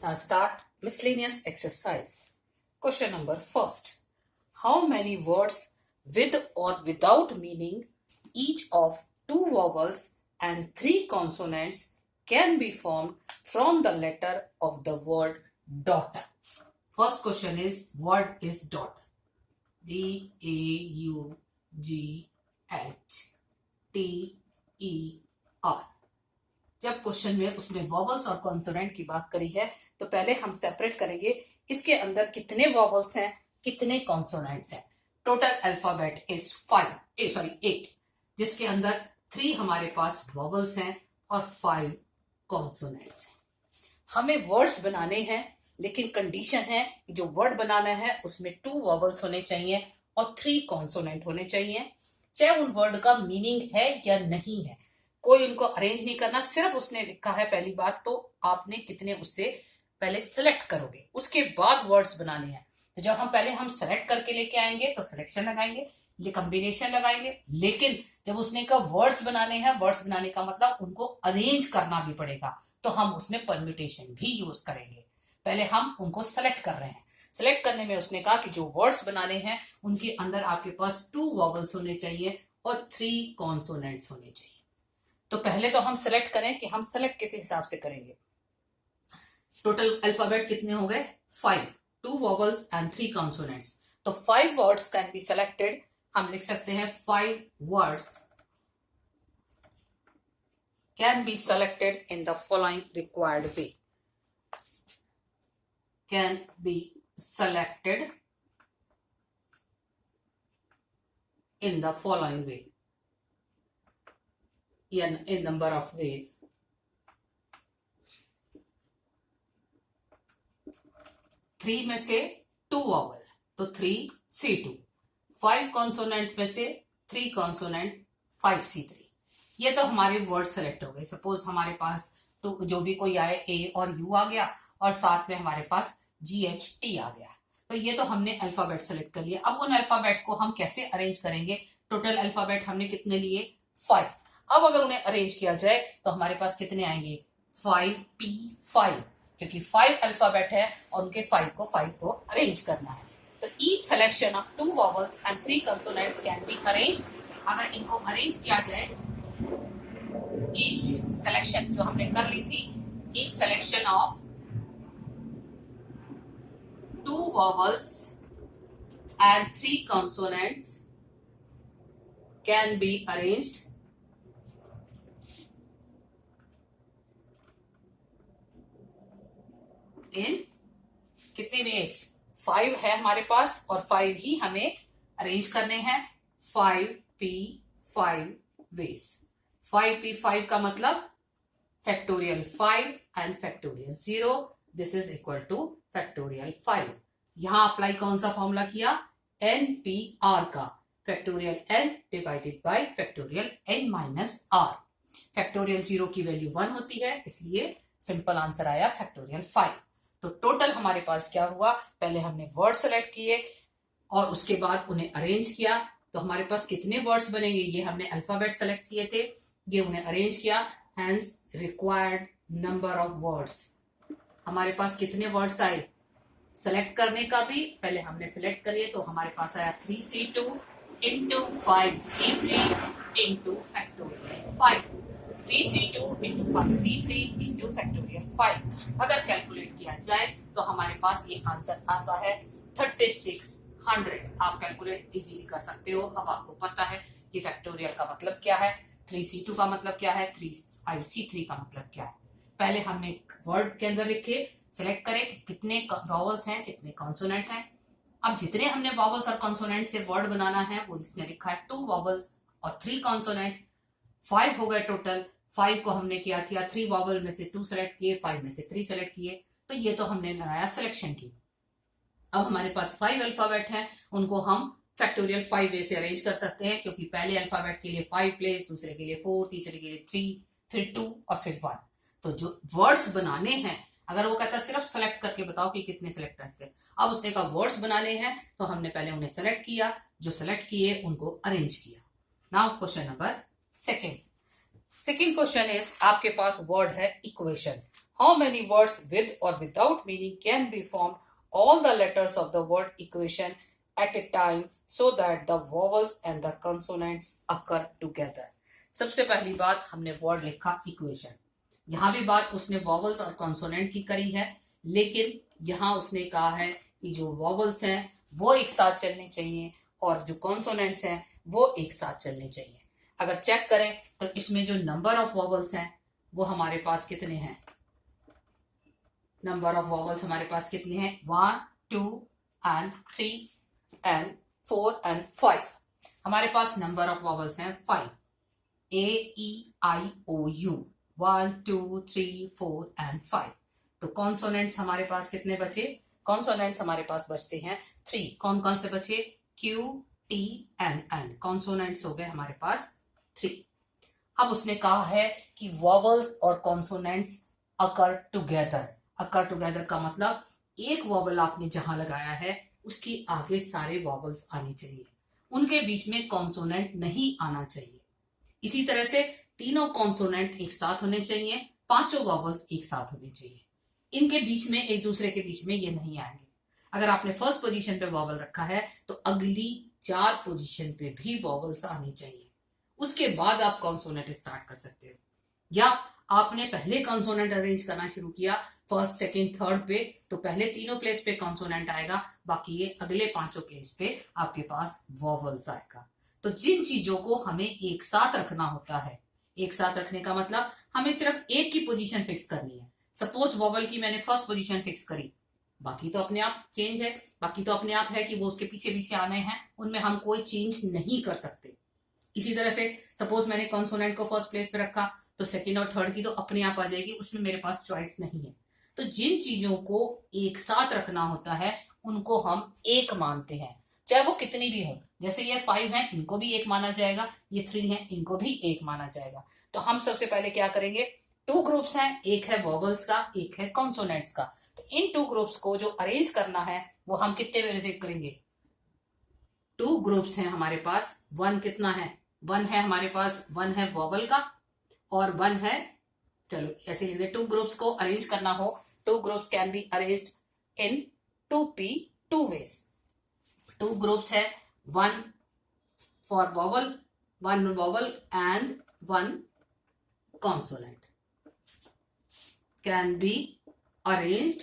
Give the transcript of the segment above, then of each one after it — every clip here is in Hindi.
Now start miscellaneous exercise. Question number first. How many words with or without meaning, each of two vowels and three consonants, can be formed from the letter of the word daughter? First question is, what is daughter? DAUGHTER. जब क्वेश्चन में उसने वॉवल्स और कॉन्सोनेंट की बात करी है तो पहले हम सेपरेट करेंगे इसके अंदर कितने वॉवल्स हैं, कितने कॉन्सोनेंट्स हैं. टोटल अल्फाबेट इज 8, जिसके अंदर 3 हमारे पास वॉवल्स हैं और 5 कॉन्सोनेंट्स हैं. हमें वर्ड्स बनाने हैं, लेकिन कंडीशन है कि जो वर्ड बनाना है उसमें 2 वॉवल्स होने चाहिए और 3 कॉन्सोनेंट होने चाहिए, चाहे उन वर्ड का मीनिंग है या नहीं है. कोई उनको अरेंज नहीं करना, सिर्फ उसने लिखा है. पहली बात तो आपने कितने उससे पहले सेलेक्ट करोगे, उसके बाद वर्ड्स बनाने हैं. तो जब हम सेलेक्ट करके लेके आएंगे तो सिलेक्शन लगाएंगे, ये कॉम्बिनेशन लगाएंगे. लेकिन जब उसने कहा वर्ड्स बनाने हैं, वर्ड्स बनाने का मतलब उनको अरेंज करना भी पड़ेगा, तो हम उसमें परम्यूटेशन भी यूज करेंगे. पहले हम उनको सेलेक्ट कर रहे हैं. सेलेक्ट करने में उसने कहा कि जो वर्ड्स बनाने हैं उनके अंदर आपके पास 2 वॉवल्स होने चाहिए और 3 कॉन्सोनेंट्स होने चाहिए. तो पहले तो हम सेलेक्ट करें कि हम सेलेक्ट किस हिसाब से करेंगे. टोटल अल्फाबेट कितने हो गए? 5. 2 वॉवल्स एंड 3 कॉन्सोनेंट्स. तो 5 वर्ड्स कैन बी सेलेक्टेड. हम लिख सकते हैं 5 words can be selected in the following required way. Can be selected in the following way, in number of ways. 3 में से 2 वॉवल तो 3C2. 5 कॉन्सोनेंट में से 3 कॉन्सोनेंट 5C3. ये तो हमारे वर्ड सेलेक्ट हो गए. सपोज हमारे पास तो जो भी कोई आए A और U आ गया और साथ में हमारे पास GHT आ गया. तो ये तो हमने अल्फाबेट सेलेक्ट कर लिया. अब उन अल्फाबेट को हम कैसे अरेंज करेंगे? टोटल अल्फाबेट हमने कितने लिए? 5. अब अगर उन्हें अरेंज किया जाए तो हमारे पास कितने आएंगे? 5P5, क्योंकि 5 अल्फाबेट है और उनके 5 को अरेंज करना है. तो each selection of 2 vowels and 3 consonants can be arrange. अगर इनको अरेंज किया जाए, ईच सिलेक्शन जो हमने कर ली थी, each selection of 2 vowels and 3 consonants can be arranged in कितने वेज? 5 है हमारे पास और 5 ही हमें अरेंज करने हैं. 5P5 veg. 5P5 का मतलब factorial 5 and factorial 0. This is equal two factorial 5. यहां अप्लाई कौन सा फॉर्मूला किया? NPR का, factorial n divided by factorial n minus r. Factorial 0 की वैल्यू 1 होती है, इसलिए सिंपल आंसर आया फैक्टोरियल 5. तो टोटल हमारे पास क्या हुआ? पहले हमने वर्ड सेलेक्ट किए और उसके बाद उन्हें अरेंज किया. तो हमारे पास कितने वर्ड्स बनेंगे? ये हमने अल्फाबेट सेलेक्ट किए थे, ये उन्हें अरेंज किया. Hence required number of words. हमारे पास कितने वर्ड्स आए? सेलेक्ट करने का भी पहले हमने सेलेक्ट करिए, तो हमारे पास आया 3C2 into 5C3 into factorial 5. 3C2 into 5C3 into factorial 5. अगर कैलकुलेट किया जाए तो हमारे पास ये आंसर आता है 3600. आप कैलकुलेट इजीली कर सकते हो. अब आपको पता है कि फैक्टोरियल का मतलब क्या है, 3C2 का मतलब क्या है, 5C3 का मतलब क्या है. पहले हमने वर्ड के अंदर लिखे, सेलेक्ट करें कि कितने वॉवल्स हैं, कितने कॉन्सोनेंट हैं. अब जितने हमने वॉवल्स और कॉन्सोनेंट से वर्ड बनाना है वो इसने लिखा है 2 वॉवल्स और 3 कॉन्सोनेंट. 5 हो गए टोटल. 5 को हमने क्या किया? 3 वॉवल में से 2 सेलेक्ट किए, 5 में से 3 सेलेक्ट किए. तो ये तो हमने लगाया सिलेक्शन की. अब हमारे पास 5 अल्फाबेट हैं, उनको हम फैक्टोरियल 5 वे से अरेंज कर सकते हैं, क्योंकि पहले अल्फाबेट के लिए 5 प्लेस, दूसरे के लिए 4, तीसरे के लिए 3, फिर 2 और फिर 1. तो जो वर्ड्स बनाने हैं, अगर वो कहता सिर्फ सेलेक्ट करके बताओ कि कितने सेलेक्ट करते हैं, अब उसने कहा वर्ड्स बनाने हैं, तो हमने पहले उन्हें सेलेक्ट किया, जो सेलेक्ट किए उनको अरेंज किया. Now question number second. Second question is, आपके पास वर्ड है equation. How many words with or without meaning can be formed all the letters of the word equation at a time so that the vowels and the consonants occur together? सबसे पहली बात हमने वर्ड लिखा इक्वेशन। यहां भी बात उसने वॉवल्स और कॉन्सोनेंट की करी है, लेकिन यहां उसने कहा है कि जो वॉवल्स हैं वो एक साथ चलने चाहिए और जो कॉन्सोनेंट्स हैं वो एक साथ चलने चाहिए। अगर चेक करें तो इसमें जो नंबर ऑफ वॉवल्स हैं वो हमारे पास कितने हैं? नंबर ऑफ वॉवल्स हमारे पास कितने हैं? 1, 2 and 3 and 4 and 5। हमारे पास नंबर ऑफ वॉवल्स हैं 5। A-E-I-O-U 1, 2, 3, 4 and 5। तो कॉन्सोनेंट्स हमारे पास कितने बचे? कॉन्सोनेंट्स हमारे पास बचते हैं 3। कौन कौन से बचे? Q, T and N। Consonants हो गए हमारे पास 3। अब उसने कहा है कि वॉवल्स और कॉन्सोनेंट्स अकर टुगेदर। अकर टुगेदर का मतलब एक वॉवल आपने जहां लगाया है उसके आगे सारे वॉवल्स आने चाहिए, उनके बीच में कॉन्सोनेंट नहीं आना चाहिए। इसी तरह से तीनों कॉन्सोनेंट एक साथ होने चाहिए, पांचों वॉवल्स एक साथ होने चाहिए, इनके बीच में एक दूसरे के बीच में ये नहीं आएंगे। अगर आपने फर्स्ट पोजीशन पे वॉवल रखा है तो अगली 4 पोजीशन पे भी वॉवल्स आनी चाहिए, उसके बाद आप कॉन्सोनेंट स्टार्ट कर सकते हो। या आपने पहले कॉन्सोनेंट अरेंज करना शुरू किया फर्स्ट, सेकंड, थर्ड पे, तो पहले तीनों प्लेस पे कॉन्सोनेंट आएगा, बाकी ये अगले 5 प्लेस पे आपके पास वॉवल्स आएगा। तो जिन चीजों को हमें एक साथ रखना होता है, एक साथ रखने का मतलब हमें सिर्फ एक की पोजीशन फिक्स करनी है। सपोज वॉवल की मैंने फर्स्ट पोजीशन फिक्स करी, बाकी तो अपने आप चेंज है, बाकी तो अपने आप है कि वो उसके पीछे पीछे आने हैं, उनमें हम कोई चेंज नहीं कर सकते। इसी तरह से सपोज मैंने कॉन्सोनेंट को फर्स्ट प्लेस पे रखा तो सेकंड और थर्ड की तो अपने आप आ जाएगी, उसमें मेरे पास चॉइस नहीं है। तो जिन चीजों को एक साथ रखना होता है उनको हम एक मानते हैं, चाहे वो कितनी भी हो। जैसे ये 5 है, इनको भी एक माना जाएगा, ये 3 है, इनको भी एक माना जाएगा। तो हम सबसे पहले क्या करेंगे? 2 ग्रुप्स हैं, एक है वॉवल्स का, एक है कॉन्सोनेंट्स का। तो इन 2 ग्रुप्स को जो अरेंज करना है वो हम कितने वे से करेंगे? 2 ग्रुप्स हैं हमारे पास। 1 कितना है? 1 है हमारे पास, 1 है वॉवल का और 1 है, चलो ऐसे लिख दे। 2 ग्रुप्स को अरेंज करना हो, 2 groups can be arranged in 2P 2 ways। 2 groups है, 1 for vowel, 1 vowel and 1 consonant can be arranged.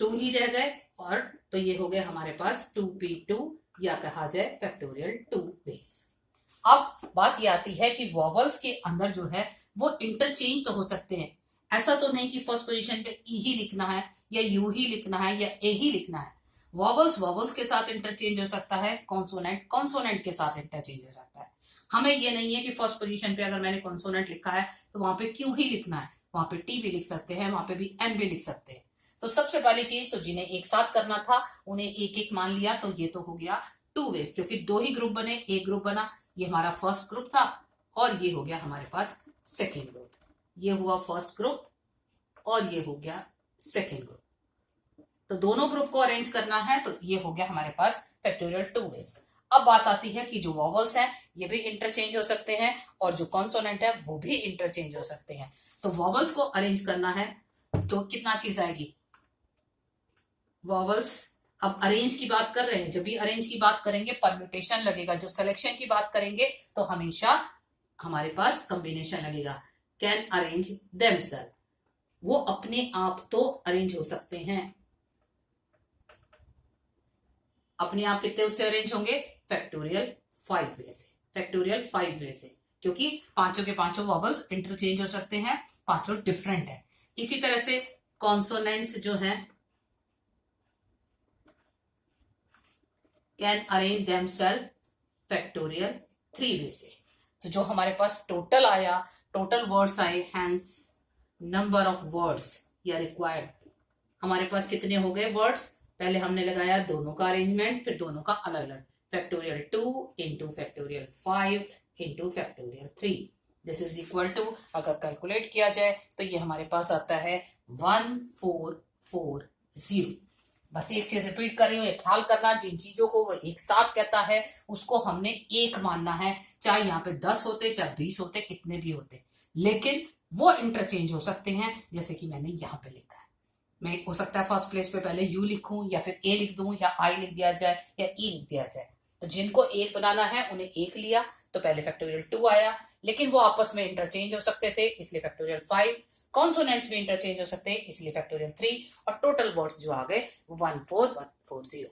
2 ही रह गए और तो ये हो गया हमारे पास 2P2 या कहा जाए फैक्टोरियल 2 ways। अब बात ये आती है कि वॉवल्स के अंदर जो है वो इंटरचेंज तो हो सकते हैं। ऐसा तो नहीं कि फर्स्ट पोजीशन पे ई ही लिखना है या यू ही लिखना है या ए ही लिखना है। वॉवल्स के साथ इंटरचेंज हो सकता है, कॉन्सोनेंट के साथ इंटरचेंज हो सकता है। हमें ये नहीं है कि फर्स्ट पोजीशन पे अगर मैंने कॉन्सोनेंट लिखा है तो वहां पे क्यू ही लिखना है, वहां पे टी भी लिख सकते हैं, वहां पे भी एन भी लिख सकते हैं। तो सबसे पहली चीज तो जिन्हें एक साथ करना था उन्हें एक एक मान लिया, तो ये तो हो गया 2 ways, क्योंकि 2 ही ग्रुप बने, एक ग्रुप बना, ये हमारा फर्स्ट ग्रुप था और ये हो गया हमारे पास सेकेंड ग्रुप। ये हुआ फर्स्ट ग्रुप और ये हो गया सेकेंड ग्रुप। तो दोनों ग्रुप को अरेंज करना है तो ये हो गया हमारे पास फैक्टोरियल 2 ways। अब बात आती है कि जो वॉवल्स हैं ये भी इंटरचेंज हो सकते हैं और जो कॉन्सोनेंट है वो भी इंटरचेंज हो सकते हैं। तो वॉवल्स को अरेंज करना है तो कितना चीज आएगी? वॉवल्स, अब अरेंज की बात कर रहे हैं, जब भी अरेंज की बात करेंगे परम्यूटेशन लगेगा, जब सिलेक्शन की बात करेंगे तो हमेशा हमारे पास कॉम्बिनेशन लगेगा। कैन अरेंज देमसेल्फ, वो अपने आप तो अरेंज हो सकते हैं। अपने आप कितने उससे अरेंज होंगे? फैक्टोरियल 5 वे से, फैक्टोरियल 5 वे से, क्योंकि पांचों के पांचों वॉवल्स इंटरचेंज हो सकते हैं, पांचों डिफरेंट है। इसी तरह से कॉन्सोनेंट्स जो हैं कैन अरेंज देमसेल्फ फैक्टोरियल 3 वे से। तो जो हमारे पास टोटल आया, टोटल वर्ड्स आए, हैंस नंबर ऑफ वर्ड्स या रिक्वायर्ड, हमारे पास कितने हो गए वर्ड्स? पहले हमने लगाया दोनों का अरेंजमेंट, फिर दोनों का अलग अलग, factorial 2 into factorial 5 into factorial 3। This is equal to, अगर कैलकुलेट किया जाए तो ये हमारे पास आता है 1440। बस एक चीज रिपीट कर रही हूँ, ख्याल करना, जिन चीजों को वो एक साथ कहता है उसको हमने एक मानना है, चाहे यहाँ पे 10 होते, चाहे 20 होते, कितने भी होते, लेकिन वो इंटरचेंज हो सकते हैं, जैसे कि मैंने यहाँ पे लिखा है। मैं हो सकता है फर्स्ट प्लेस पे पहले यू लिखूं या फिर ए लिख दूं या आई लिख दिया जाए या ई लिख दिया जाए। तो जिनको एक बनाना है उन्हें एक लिया तो पहले फैक्टोरियल 2 आया, लेकिन वो आपस में इंटरचेंज हो सकते थे इसलिए फैक्टोरियल 5, कॉन्सोनेंट्स भी इंटरचेंज हो सकते हैं इसलिए फैक्टोरियल 3, और टोटल वर्ड्स जो आ गए 14140।